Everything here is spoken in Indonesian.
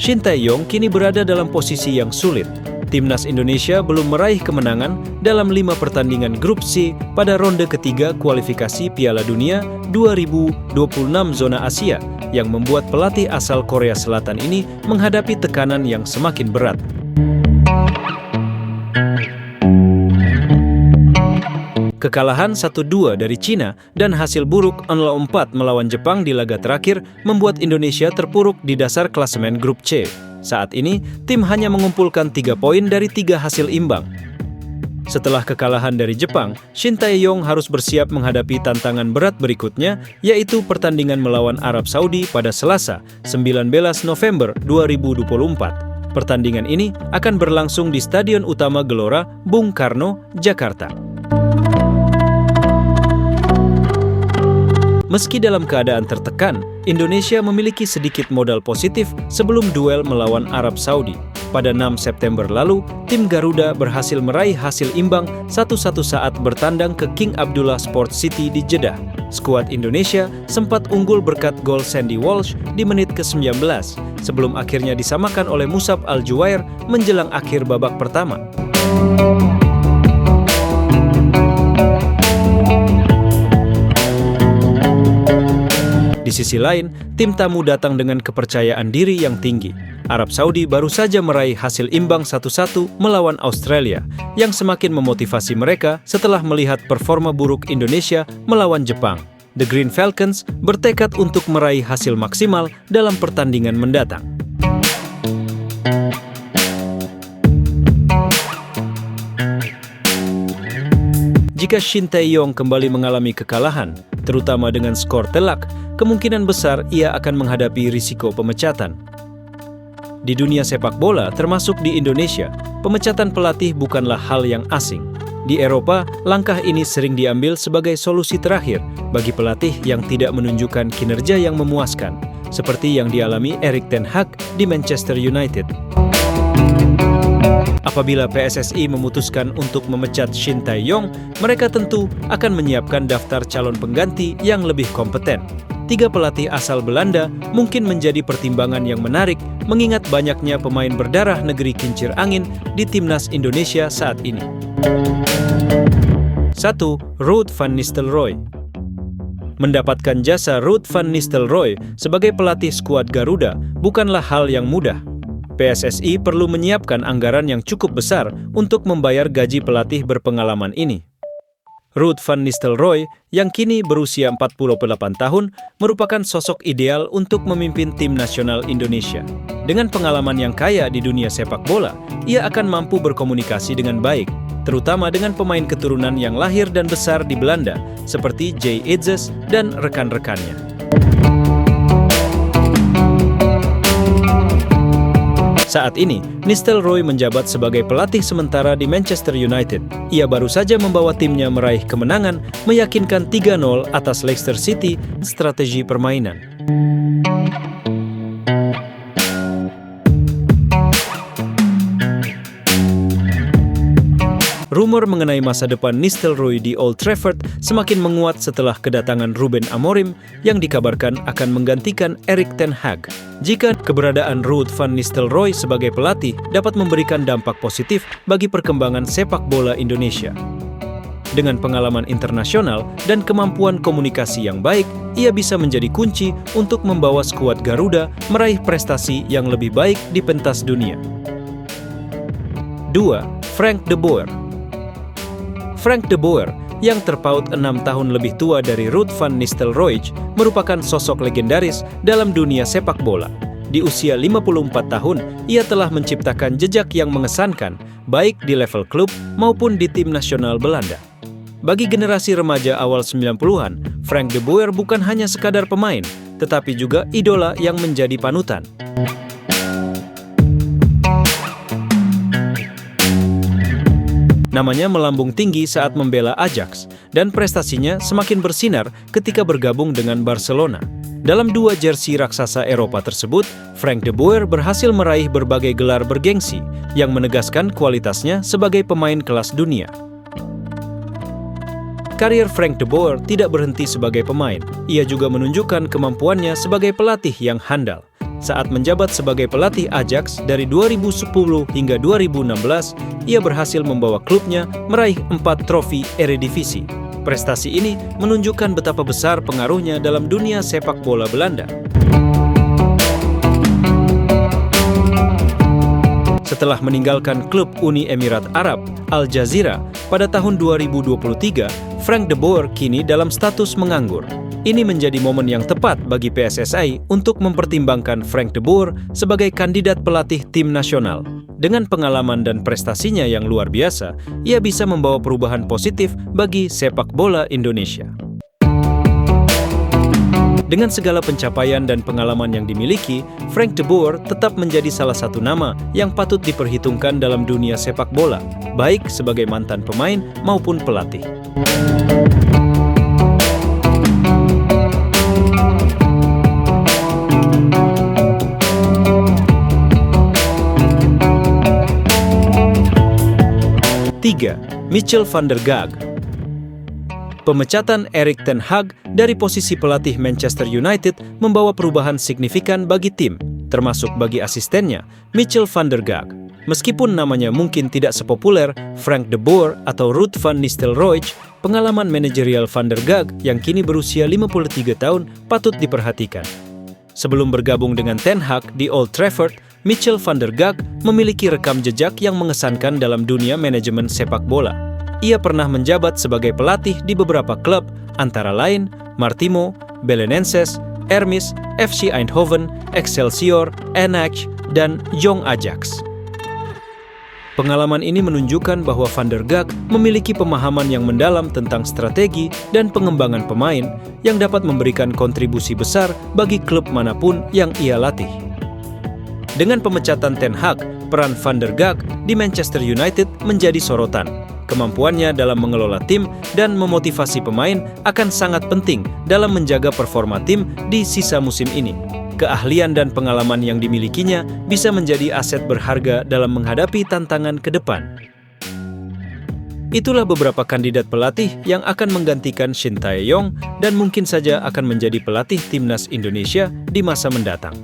Shin Tae-yong kini berada dalam posisi yang sulit. Timnas Indonesia belum meraih kemenangan dalam 5 pertandingan grup C pada ronde ketiga kualifikasi Piala Dunia 2026 zona Asia yang membuat pelatih asal Korea Selatan ini menghadapi tekanan yang semakin berat. Kekalahan 1-2 dari Cina dan hasil buruk 0-4 melawan Jepang di laga terakhir membuat Indonesia terpuruk di dasar klasemen grup C. Saat ini, tim hanya mengumpulkan 3 poin dari 3 hasil imbang. Setelah kekalahan dari Jepang, Shin Tae-yong harus bersiap menghadapi tantangan berat berikutnya, yaitu pertandingan melawan Arab Saudi pada Selasa, 19 November 2024. Pertandingan ini akan berlangsung di Stadion Utama Gelora, Bung Karno, Jakarta. Meski dalam keadaan tertekan, Indonesia memiliki sedikit modal positif sebelum duel melawan Arab Saudi. Pada 6 September lalu, tim Garuda berhasil meraih hasil imbang 1-1 saat bertandang ke King Abdullah Sports City di Jeddah. Skuad Indonesia sempat unggul berkat gol Sandy Walsh di menit ke-19, sebelum akhirnya disamakan oleh Musab Al-Juwair menjelang akhir babak pertama. Di sisi lain, tim tamu datang dengan kepercayaan diri yang tinggi. Arab Saudi baru saja meraih hasil imbang 1-1 melawan Australia, yang semakin memotivasi mereka setelah melihat performa buruk Indonesia melawan Jepang. The Green Falcons bertekad untuk meraih hasil maksimal dalam pertandingan mendatang. Jika Shin Tae-yong kembali mengalami kekalahan, terutama dengan skor telak, kemungkinan besar ia akan menghadapi risiko pemecatan. Di dunia sepak bola, termasuk di Indonesia, pemecatan pelatih bukanlah hal yang asing. Di Eropa, langkah ini sering diambil sebagai solusi terakhir bagi pelatih yang tidak menunjukkan kinerja yang memuaskan, seperti yang dialami Erik ten Hag di Manchester United. Apabila PSSI memutuskan untuk memecat Shin Tae-yong, mereka tentu akan menyiapkan daftar calon pengganti yang lebih kompeten. 3 pelatih asal Belanda mungkin menjadi pertimbangan yang menarik mengingat banyaknya pemain berdarah negeri kincir angin di timnas Indonesia saat ini. 1. Ruud van Nistelrooy. Mendapatkan jasa Ruud van Nistelrooy sebagai pelatih skuad Garuda bukanlah hal yang mudah. PSSI perlu menyiapkan anggaran yang cukup besar untuk membayar gaji pelatih berpengalaman ini. Ruud van Nistelrooy, yang kini berusia 48 tahun, merupakan sosok ideal untuk memimpin tim nasional Indonesia. Dengan pengalaman yang kaya di dunia sepak bola, ia akan mampu berkomunikasi dengan baik, terutama dengan pemain keturunan yang lahir dan besar di Belanda, seperti Jay Itzes dan rekan-rekannya. Saat ini, Nistelrooy menjabat sebagai pelatih sementara di Manchester United. Ia baru saja membawa timnya meraih kemenangan, meyakinkan 3-0 atas Leicester City, strategi permainan. Rumor mengenai masa depan Nistelrooy di Old Trafford semakin menguat setelah kedatangan Ruben Amorim yang dikabarkan akan menggantikan Erik ten Hag. Jika keberadaan Ruud van Nistelrooy sebagai pelatih dapat memberikan dampak positif bagi perkembangan sepak bola Indonesia. Dengan pengalaman internasional dan kemampuan komunikasi yang baik, ia bisa menjadi kunci untuk membawa skuad Garuda meraih prestasi yang lebih baik di pentas dunia. 2. Frank de Boer. Frank de Boer, yang terpaut 6 tahun lebih tua dari Ruud van Nistelrooy, merupakan sosok legendaris dalam dunia sepak bola. Di usia 54 tahun, ia telah menciptakan jejak yang mengesankan, baik di level klub maupun di tim nasional Belanda. Bagi generasi remaja awal 90-an, Frank de Boer bukan hanya sekadar pemain, tetapi juga idola yang menjadi panutan. Namanya melambung tinggi saat membela Ajax, dan prestasinya semakin bersinar ketika bergabung dengan Barcelona. Dalam 2 jersey raksasa Eropa tersebut, Frank de Boer berhasil meraih berbagai gelar bergengsi yang menegaskan kualitasnya sebagai pemain kelas dunia. Karier Frank de Boer tidak berhenti sebagai pemain. Ia juga menunjukkan kemampuannya sebagai pelatih yang handal. saat menjabat sebagai pelatih Ajax dari 2010 hingga 2016, ia berhasil membawa klubnya meraih 4 trofi Eredivisie. Prestasi ini menunjukkan betapa besar pengaruhnya dalam dunia sepak bola Belanda. Setelah meninggalkan klub Uni Emirat Arab, Al Jazeera, pada tahun 2023, Frank de Boer kini dalam status menganggur. Ini menjadi momen yang tepat bagi PSSI untuk mempertimbangkan Frank de Boer sebagai kandidat pelatih tim nasional. Dengan pengalaman dan prestasinya yang luar biasa, ia bisa membawa perubahan positif bagi sepak bola Indonesia. Dengan segala pencapaian dan pengalaman yang dimiliki, Frank de Boer tetap menjadi salah satu nama yang patut diperhitungkan dalam dunia sepak bola, baik sebagai mantan pemain maupun pelatih. Tiga, Michel van der Gaag. Pemecatan Erik ten Hag dari posisi pelatih Manchester United membawa perubahan signifikan bagi tim, termasuk bagi asistennya, Michel van der Gaag. Meskipun namanya mungkin tidak sepopuler Frank de Boer atau Ruud van Nistelrooy, pengalaman manajerial van der Gaag yang kini berusia 53 tahun patut diperhatikan. Sebelum bergabung dengan Ten Hag di Old Trafford, Michel van der Gaag memiliki rekam jejak yang mengesankan dalam dunia manajemen sepak bola. Ia pernah menjabat sebagai pelatih di beberapa klub, antara lain Martimo, Belenenses, Hermes, FC Eindhoven, Excelsior, NAC, dan Jong Ajax. Pengalaman ini menunjukkan bahwa van der Gaag memiliki pemahaman yang mendalam tentang strategi dan pengembangan pemain yang dapat memberikan kontribusi besar bagi klub manapun yang ia latih. Dengan pemecatan Ten Hag, peran van der Gaag di Manchester United menjadi sorotan. Kemampuannya dalam mengelola tim dan memotivasi pemain akan sangat penting dalam menjaga performa tim di sisa musim ini. Keahlian dan pengalaman yang dimilikinya bisa menjadi aset berharga dalam menghadapi tantangan ke depan. Itulah beberapa kandidat pelatih yang akan menggantikan Shin Tae-yong dan mungkin saja akan menjadi pelatih timnas Indonesia di masa mendatang.